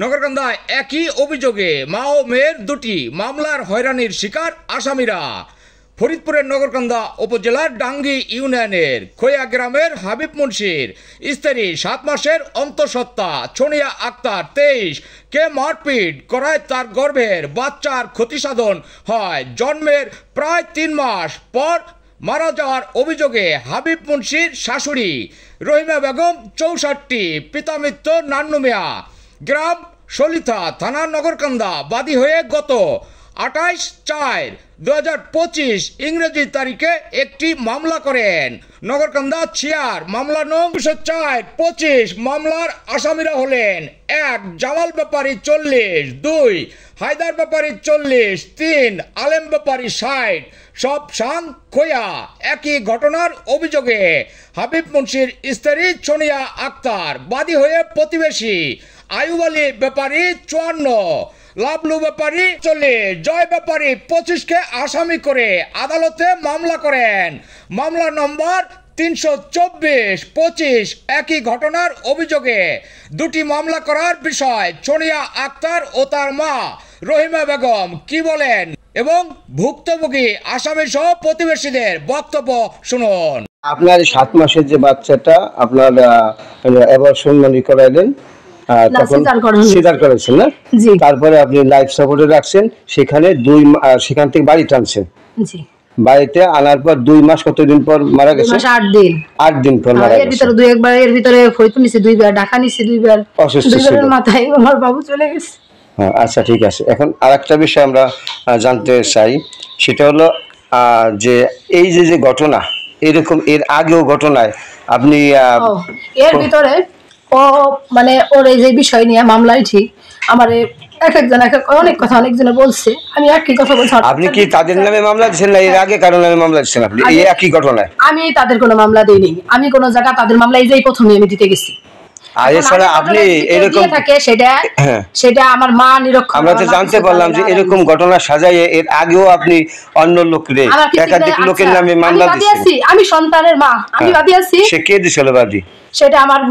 নগরকান্দায় একই অভিযোগে মা ও মেয়ের দুটি মামলার হয়রানির শিকার আসামিরা। ফরিদপুরের নগরকান্দা উপজেলার ডাঙ্গি ইউনিয়নের খোয়া গ্রামের হাবিব মুন্সির স্ত্রী 7 মাসের অন্তঃসত্ত্বা সোনিয়া আক্তার 23 কে মারপিট করায় তার গর্ভের বাচ্চার ক্ষতিসাধন হয়। জন্মের প্রায় 3 মাস পর মারা যাওয়ার অভিযোগে হাবিব মুন্সির শাশুড়ি রহিমা বেগম 64, পিতা মৃত নান্নু মিয়া, গ্রাম সলিথা, থানা নগরকান্দা বাদী হয়ে গত 28/4/2025 ইংরেজি তারিখে একটি মামলা করেন। নগরকান্দা ছিয়ার মামলা নং 4/25 মামলার আসামিরা হলেন 1 জামাল ব্যাপারী 40, 2 হায়দার ব্যাপারী 40, 3 আলেম ব্যাপারী 60, সব শান খোয়া। একই ঘটনার অভিযোগে হাবিব মুন্সির স্ত্রী সোনিয়া আক্তার বাদী হয়ে প্রতিবেশী আয়ুব আলী ব্যাপারী 54, লাবলু ব্যাপারী 40, জয় ব্যাপারী 25কে আসামি করে আদালতে মামলা করেন। মামলা নম্বর 324/25। একই ঘটনার অভিযোগে দুটি মামলা করার বিষয় সোনিয়া আক্তার ও তার মা রহিমা বেগম কি বলেন এবং ভুক্তভোগী আসামি সহ প্রতিবেশীদের বক্তব্য শুনুন। আপনার 7 মাসের যে বাচ্চাটা আপনার অ্যাবর্শন করাইলেন, তখন সিজার করেছেন না? তারপরে আপনি লাইফ সাপোর্টে রাখছেন, সেখান থেকে বাড়ি টানছেন। বাড়িতে আনার পর 2 মাস কতদিন পর মারা গেছে? 8 দিন পর মারা গেছে। এর ভিতরে ফরিদপুর নিছে 2 বার, ঢাকা নিছে 2 বার, অসুস্থ ছিল, মাথায় আমার বাবু চলে গেছে। আচ্ছা, ঠিক আছে। এখন আরেকটা বিষয় আমরা জানতে চাই, সেটা হলো যে এই যে ঘটনা, এরকম এর আগেও ঘটনায় আপনি এর ভিতরে ও মানে ওর এই যে বিষয় নিয়ে মামলায় ঠিক আমারে একজন অনেক কথা অনেকজনে বলছে, আমি একই কথা বলছি। আপনি কি তাদের নামে মামলা দিচ্ছেন না এর আগে কারো নামে মামলা দিচ্ছেন? আপনি এই একই ঘটনায়? আমি তাদের কোনো মামলা দেইনি, আমি কোনো জায়গা তাদের মামলা এই যে প্রথমে আমি দিতে গেছি। আর এছাড়া আপনি এরকম থাকে সেটা আমার মা নিরক্ষর। আমরা তো জানতে পারলাম যে এরকম ঘটনা সাজাইয়ে এর আগেও আপনি অন্য লোকরে একাধিক লোকের নামে মামলা দিয়েছেন। আমি সন্তানের মা, আমি বাদী আছি। সে কে দিছিল বাদী? সেটা আমার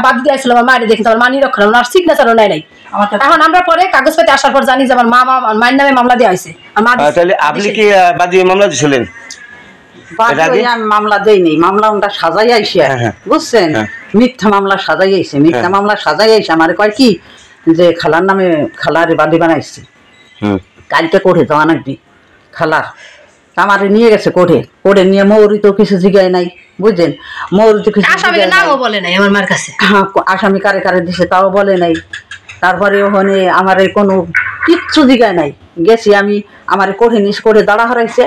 বাদী দিয়েছিল আমার মায়ের, দেখতে আমার মা নিরক্ষর, আমার সিগনেচারও নাই। এখন আমরা পরে কাগজপত্র আসার পর জানি যে আমার মায়ের নামে মামলা দেওয়া হয়েছে। তাহলে আপনি কি বাদী মামলা দিয়েছিলেন? মামলা দেয়নি, মামলা সাজাই আইসে, বুঝছেন, মিথ্যা মামলা সাজাই আইসে, মিথ্যা মামলা সাজাই আইসে আমার কয় কি যে খালার নামে খালার বাদী বানাইছে, কালকে কোর্টে যাওয়া নাকি খালার, আমারে নিয়ে গেছে কোর্টে নিয়ে মৌরি তো কিছু জিগায় নাই, বুঝছেন, মৌরি তো কিছু বলে নাই আমার মার কাছে, আসামি কারে কারে দিছে তাও বলে নাই। তারপরে ওখানে আমার কোনো কিচ্ছু জিগায় নাই, গেছি আমি, আমার কোর্টে দাঁড়া হারাইছে,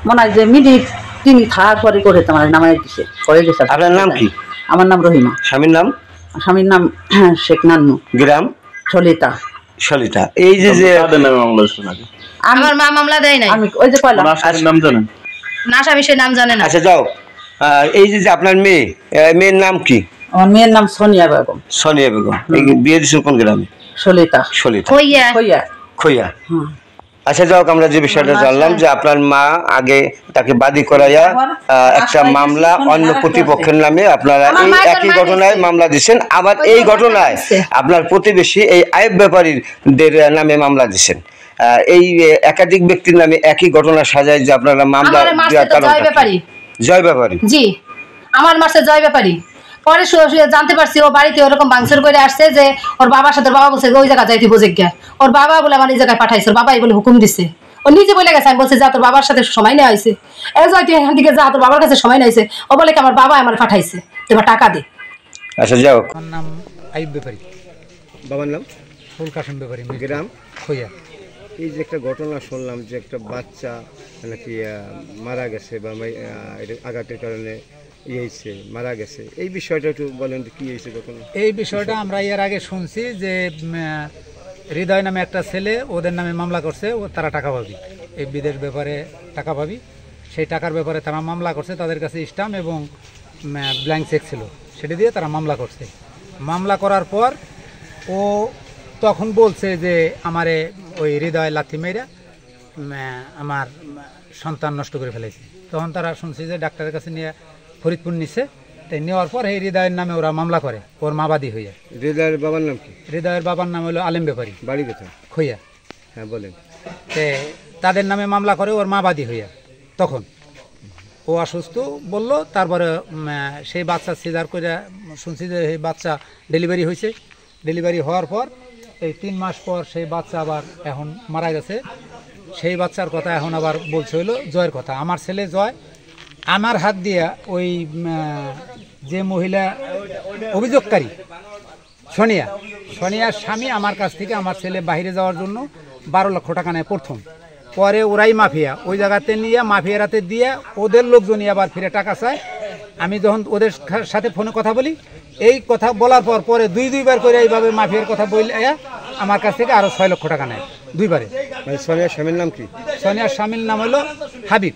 মনে হয় যে মিনিট 3 থাকার পরে করে তোমার নামাই দিছে, করে গেছে। আপনার নাম কি? আমার নাম রহিমা। স্বামীর নাম? স্বামীর নাম শেখ নান্নু, গ্রাম সলিতা। এই যে আমার মা মামলা দেয় নাই, আমি ওই যে কইলাম নাম জানেন না, স্বামী সে নাম জানে না। আচ্ছা যাও, এই যে আপনার মেয়ের নাম কি? আমার মেয়ের নাম সোনিয়া বেগম। সোনিয়া বেগম। বিয়ে দিয়েছেন কোন গ্রামে? সলিতা। খোয়া। আচ্ছা যাও, আমরা যে বিষয়টা জানলাম যে আপনার মা আগে তাকে বাদী করাইয়া একটা মামলা অন্য প্রতিপক্ষের নামে আপনারা এই একই ঘটনায় মামলা দিচ্ছেন, আবার এই ঘটনায় আপনার প্রতিবেশী এই আয়েব ব্যাপারীদের নামে মামলা দিচ্ছেন। এই একাধিক ব্যক্তির নামে একই ঘটনা সাজায় যে আপনারা মামলা জয় ব্যাপারী। জি, আমার মাসে জয় ব্যাপারী। পরে জানতে পারছি ও বাড়িতে ওরকম ভাঙচুর করে আসছে যে ওর বাবার সাথে, বাবা বলছে ওই জায়গা যাইতে বোঝে, ওর বাবা বলে আমার এই জায়গায় পাঠাইছে, ওর বাবাই বলে হুকুম দিছে, ও নিজে বলে গেছে। আমি বলছি যা তোর বাবার সাথে সময় নেওয়া হয়েছে, এখান থেকে যা তোর বাবার কাছে সময় নেওয়া হয়েছে। ও বলে কি আমার বাবা আমার পাঠাইছে, এবার টাকা দে। আচ্ছা যাও। আমার নাম আইব ব্যাপারী। বাবার নাম? ফুল কাসম ব্যাপারী। গ্রাম খোয়া। এই যে একটা ঘটনা শুনলাম যে একটা বাচ্চা নাকি মারা গেছে বা আঘাতের কারণে মারা গেছে, এই বিষয়টা একটু বলেন কি হয়েছে তখন? এই বিষয়টা আমরা এর আগে শুনছি যে হৃদয় নামে একটা ছেলে ওদের নামে মামলা করছে, তারা টাকা পাবি, এই বিদেশ ব্যাপারে টাকা পাবি, সেই টাকার ব্যাপারে তারা মামলা করছে, তাদের কাছে স্টাম্প এবং ব্ল্যাঙ্ক চেক ছিল, সেটা দিয়ে তারা মামলা করছে। মামলা করার পর ও তখন বলছে যে আমারে ওই হৃদয় লাথি মেয়েরা আমার সন্তান নষ্ট করে ফেলেছে। তখন তারা শুনছি যে ডাক্তারের কাছে নিয়ে ফরিদপুর নিছে, তাই নেওয়ার পর এই হৃদয়ের নামে ওরা মামলা করে, ওর মাবাদী হইয়া। হৃদয়ের বাবার নাম কি? হৃদয়ের বাবার নাম হলো আলেম ব্যাপারী, বাড়ি কোথায়? খইয়া। হ্যাঁ বলেন। তাদের নামে মামলা করে ওর মাবাদী হইয়া। তখন ও অসুস্থ বলল, তারপরে সেই বাচ্চা সিজার করে শুনছি যে সেই বাচ্চা ডেলিভারি হয়েছে। ডেলিভারি হওয়ার পর এই 3 মাস পর সেই বাচ্চা আবার এখন মারা গেছে। সেই বাচ্চার কথা এখন আবার বলছে হইলো জয়ের কথা। আমার ছেলে জয় আমার হাত দিয়া ওই যে মহিলা অভিযোগকারী সোনিয়ার স্বামী আমার কাছ থেকে আমার ছেলে বাইরে যাওয়ার জন্য 12 লক্ষ টাকা নেয় প্রথম। পরে ওরাই মাফিয়া, ওই জায়গাতে নিয়ে মাফিয়ারাতে দিয়ে ওদের লোকজনই আবার ফিরে টাকা চায়। আমি যখন ওদের সাথে ফোনে কথা বলি, এই কথা বলার পর পরে 2-2বার করে এইভাবে মাফিয়ার কথা বলে আমার কাছ থেকে আরো 6 লক্ষ টাকা নেয় 2বারে। সোনিয়ার স্বামীর নাম কি? সোনিয়ার স্বামীর নাম হলো হাবিব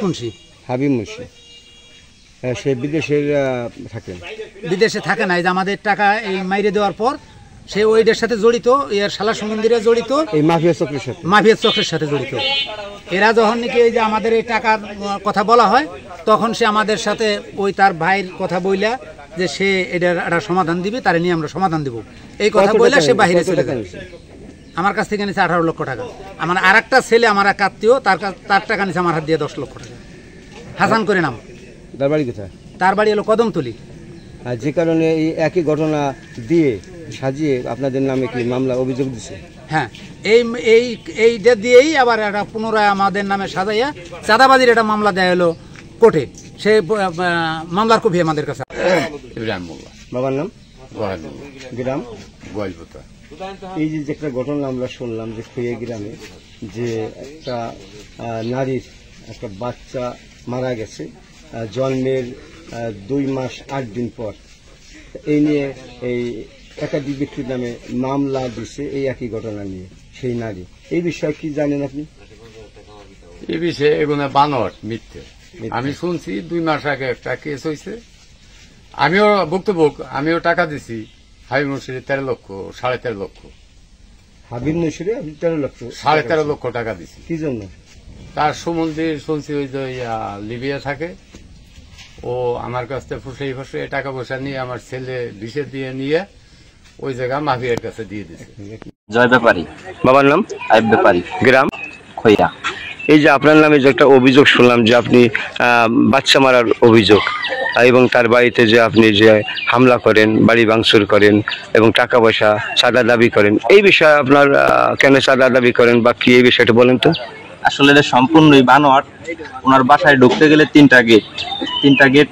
মুন্সি। হাবিব মুন্সি। সে বিদেশে থাকে না। এই যে আমাদের টাকা এই মাইরে দেওয়ার পর সে ওইদের সাথে জড়িত, এর শালা সমন্দিরে জড়িত, এই মাফিয়া চক্রের সাথে জড়িত। এরা যখন নাকি এই যে আমাদের এই টাকার কথা বলা হয়, তখন সে আমাদের সাথে ওই তার ভাইয়ের কথা বইলা যে সে এটার একটা সমাধান দিবে, তার নিয়ে আমরা সমাধান দেব, এই কথা বইলা সে বাহিরে চলে যায়। আমার কাছ থেকে নিচ্ছে 18 লক্ষ টাকা। আমার আর একটা ছেলে, আমার এক আত্মীয়, তার টাকা নিচ্ছে আমার হাত দিয়ে 10 লক্ষ টাকা। হাসান করে নাম। তার বাড়ি কোথায়? তার বাড়ি হলো কদমতলি। আর যে কারণে এই একই ঘটনা দিয়ে সাজিয়ে আপনাদের নামে কি মামলা অভিযোগ দিছে? হ্যাঁ, এইটা দিয়েই আবার একটা পুনরায় আমাদের নামে সাজাইয়া চাঁদাবাজির একটা মামলা দেয়া হলো কোর্টে। সে মামলার কপি আমাদের কাছে। বাবার নাম? গ্রাম গোয়ালপোতা। এই যে একটা ঘটনা আমরা শুনলাম যে খইয়া গ্রামে যে একটা নারীর একটা বাচ্চা মারা গেছে জন্মের 2 মাস 8 দিন পর, এই নিয়ে এই একাধিক ব্যক্তির নামে মামলা দিছে এই একই ঘটনা নিয়ে সেই নারী। এই বিষয়ে কি জানেন আপনি? এই বিষয়ে এগুলো বানর মিথ্যে। আমি শুনছি 2 মাস আগে একটা কেস হয়েছে, আমিও ভুক্তভোগ, আমিও টাকা দিছি। হাবিব নসিরে 13 লক্ষ 13.5 লক্ষ। হাবিব নসিরে 13 লক্ষ 13.5 লক্ষ টাকা দিছি। কি জন্য? তার সম্বন্ধে শুনছি ওই যে লিবিয়া থাকে, ও আমার কাছ থেকে ফুসে টাকা পয়সা নিয়ে আমার ছেলে বিষে দিয়ে নিয়ে ওই জায়গা মাফিয়ার কাছে দিয়ে দিছে। জয় ব্যাপারী। বাবার নাম? আইব ব্যাপারী। গ্রাম খইয়া। এই যে আপনার নামে যে একটা অভিযোগ শুনলাম যে আপনি বাচ্চা মারার অভিযোগ, এবং তার বাড়িতে যে আপনি যে হামলা করেন, বাড়ি ভাঙচুর করেন এবং টাকা পয়সা চাঁদা দাবি করেন, এই বিষয়ে আপনার কেন চাঁদা দাবি করেন বা কি, এই বিষয়টা বলেন তো। আসলে এটা সম্পূর্ণই বানোয়াট। ওনার বাসায় ঢুকতে গেলে 3টা গেট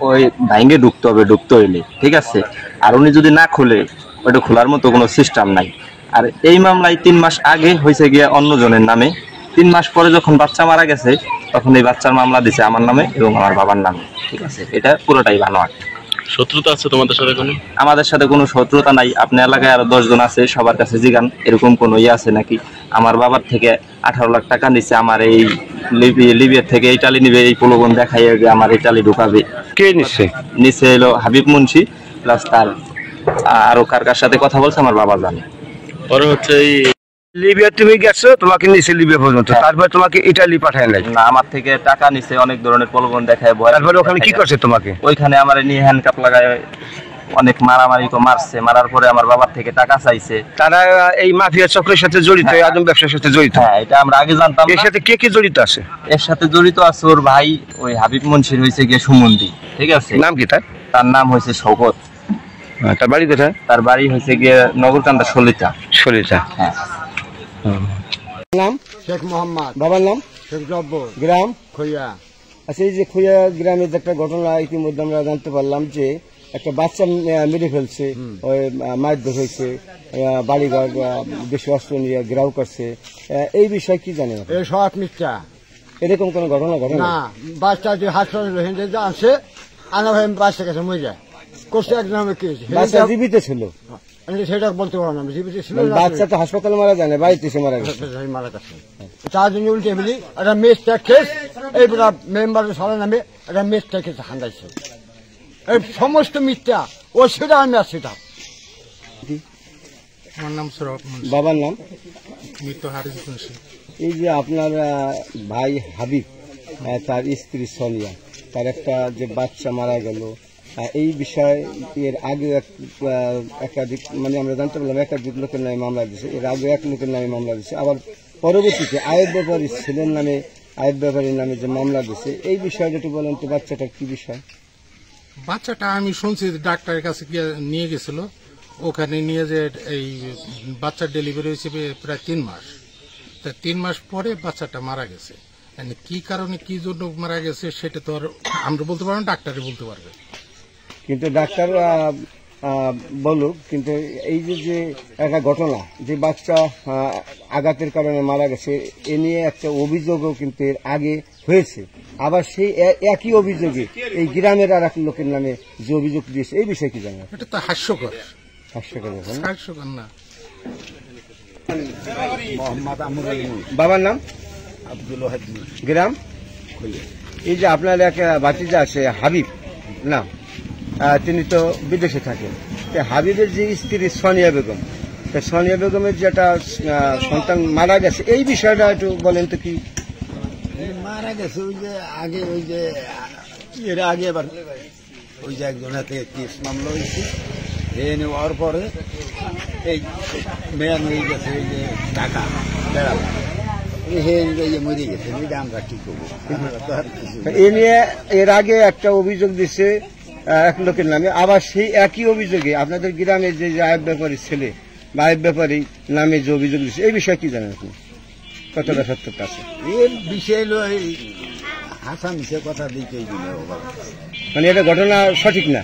ওই ভাঙ্গে ঢুকতে হইলে, ঠিক আছে। আর উনি যদি না খুলে, ওইটা খোলার মতো কোনো সিস্টেম নাই। আর এই মামলায় 3 মাস আগে হয়েছে গিয়ে অন্যজনের নামে। 3 মাস পরে যখন বাচ্চা মারা গেছে, তখন এই বাচ্চার মামলা দিছে আমার নামে এবং আমার বাবার নামে, ঠিক আছে। এটা পুরোটাই বানোয়াট। শত্রুতা আছে তোমাদের সাথে? কোনো আমাদের সাথে কোনো শত্রুতা নাই। আপনার এলাকায় আরো 10 জন আছে, সবার কাছে জিগান এরকম কোনো আছে নাকি। আমার বাবার থেকে 18 লাখ টাকা নিচ্ছে, আমার এই লিবিয়ার থেকে ইটালি নিবে, এই প্রলোভন দেখাইয়ে আমার ইটালি ঢুকাবে। কে নিচ্ছে এলো হাবিব মুন্সি, প্লাস তার আরো কার সাথে কথা বলছে আমার বাবা জানে। পরে হচ্ছে এই লিবিয়া তুমি গেছো, তোমাকে নিচে লিবিয়া পর্যন্ত, তারপর তোমাকে ইটালি পাঠায় নাই? না, আমার থেকে টাকা নিছে, অনেক ধরনের প্রলোভন দেখায়। তারপরে ওখানে কি করছে তোমাকে? ওইখানে আমার নিয়ে হ্যান্ডকাপ লাগায় অনেক মারামারি মারছে। মারার পরে আমার বাবার থেকে টাকা চাইছে। তারা এই মাফিয়া চক্রের সাথে জড়িত, আদম ব্যবসার সাথে জড়িত? হ্যাঁ, এটা আমরা আগে জানতাম। এর সাথে কে কে জড়িত আছে? এর সাথে জড়িত আছে ওর ভাই, ওই হাবিব মুন্সির হয়েছে গিয়ে সুমন্দি, ঠিক আছে। নাম কি তার? তার নাম হয়েছে শওকত। তার বাড়ি কোথায়? তার বাড়ি হয়েছে গিয়ে নগরকান্দা সলিতা। হ্যাঁ। নাম? শেখ মোহাম্মদ। বাবার নাম? শেখ জব্বর। গ্রাম? খইয়া। আচ্ছা, এই যে খইয়া গ্রামের একটা ঘটনা ইতিমধ্যে আমরা জানতে পারলাম যে একটা বাচ্চা মেরে ফেলছে, ওই মারধর হয়েছে, বাড়িঘর বেশি অস্ত্র নিয়ে ঘেরাও করছে, এই বিষয়ে কি জানেন? এই সব মিথ্যা। এরকম কোন ঘটনা ঘটে না? বাচ্চা যে হাসপাতালে আসে, আনা ভাই বাচ্চা কাছে মরে যায় করছে একজন। বাচ্চা জীবিত ছিল? সেটা বলতে পারো না, জীবিত ছিল। বাচ্চা তো হাসপাতালে মারা যায় না, বাড়িতে এসে মারা গেছে। মারা গেছে। তার জন্য উল্টে বলি একটা মেস ট্যাক্স, এইগুলা মেম্বারের সবার নামে একটা মেস ট্যাক্স হান্দাইছে। এই সমস্ত মিথ্যা, ও সেটা আমি আর সেটা। আমার নাম সরব। বাবার নাম? মৃত হারিস মুন্সি। এই যে আপনার ভাই হাবিব, তার স্ত্রী সোনিয়া, তার একটা যে বাচ্চা মারা গেল, এই বিষয়ে এর আগে একাধিক মানে আমরা জানতে পারলাম একাধিক লোকের নামে মামলা দিয়েছে, এর আগে এক লোকের নামে মামলা দিয়েছে, আবার পরবর্তীতে আয়েব ব্যাপারীর ছেলের নামে আয়েব ব্যাপারীর নামে যে মামলা দিয়েছে, এই বিষয়টা একটু বলেন তো, বাচ্চাটার কি বিষয়? বাচ্চাটা আমি শুনছি ডাক্তারের কাছে গিয়ে নিয়ে গেছিল, ওখানে নিয়ে যে এই বাচ্চার ডেলিভারি হয়েছে প্রায় 3 মাস, তা 3 মাস পরে বাচ্চাটা মারা গেছে। কি কারণে কি জন্য মারা গেছে সেটা তো আর আমরা বলতে পারবো না, ডাক্তারই বলতে পারবে। কিন্তু ডাক্তার বলুক, কিন্তু এই যে একটা ঘটনা যে বাচ্চা আঘাতের কারণে মারা গেছে, এ নিয়ে একটা অভিযোগও কিন্তু এর আগে হয়েছে, আবার সেই একই অভিযোগে এই গ্রামের আর এক লোকের নামে যে অভিযোগ দিয়েছে, এই বিষয়ে কি জানেন? এটা তো হাস্যকর। হাস্যকর না। বাবার নাম আব্দুল গ্রাম, এই যে আপনার এক ভাতিজা আছে হাবিব নাম, তিনি তো বিদেশে থাকেন, হাবিবের যে স্ত্রী সোনিয়া বেগম, সোনিয়া বেগমের যেটা সন্তান মারা গেছে, এই বিষয়টা একটু বলেন তো। কি মারা গেছে? ওই যে আগে ওই যে এর আগে এবার ওই যে একজন হাতে কেস মামলা হয়েছে, নেওয়ার পরে এই মেয়ান হয়ে গেছে ওই যে টাকা বেড়াল মরে গেছে, আমরা কি করবো? এ নিয়ে এর আগে একটা অভিযোগ দিচ্ছে এক লোকের নামে, আবার সেই একই অভিযোগে আপনাদের গ্রামে যে আয়েব ব্যাপারীর ছেলে বা আয়েব ব্যাপারী নামে যে অভিযোগ দিচ্ছে, এই বিষয়ে কি জানেন আপনি? কতটা সত্যতা আছে? এর বিষয় হলো হাসা মিশে কথা দিতে, মানে এটা ঘটনা সঠিক না।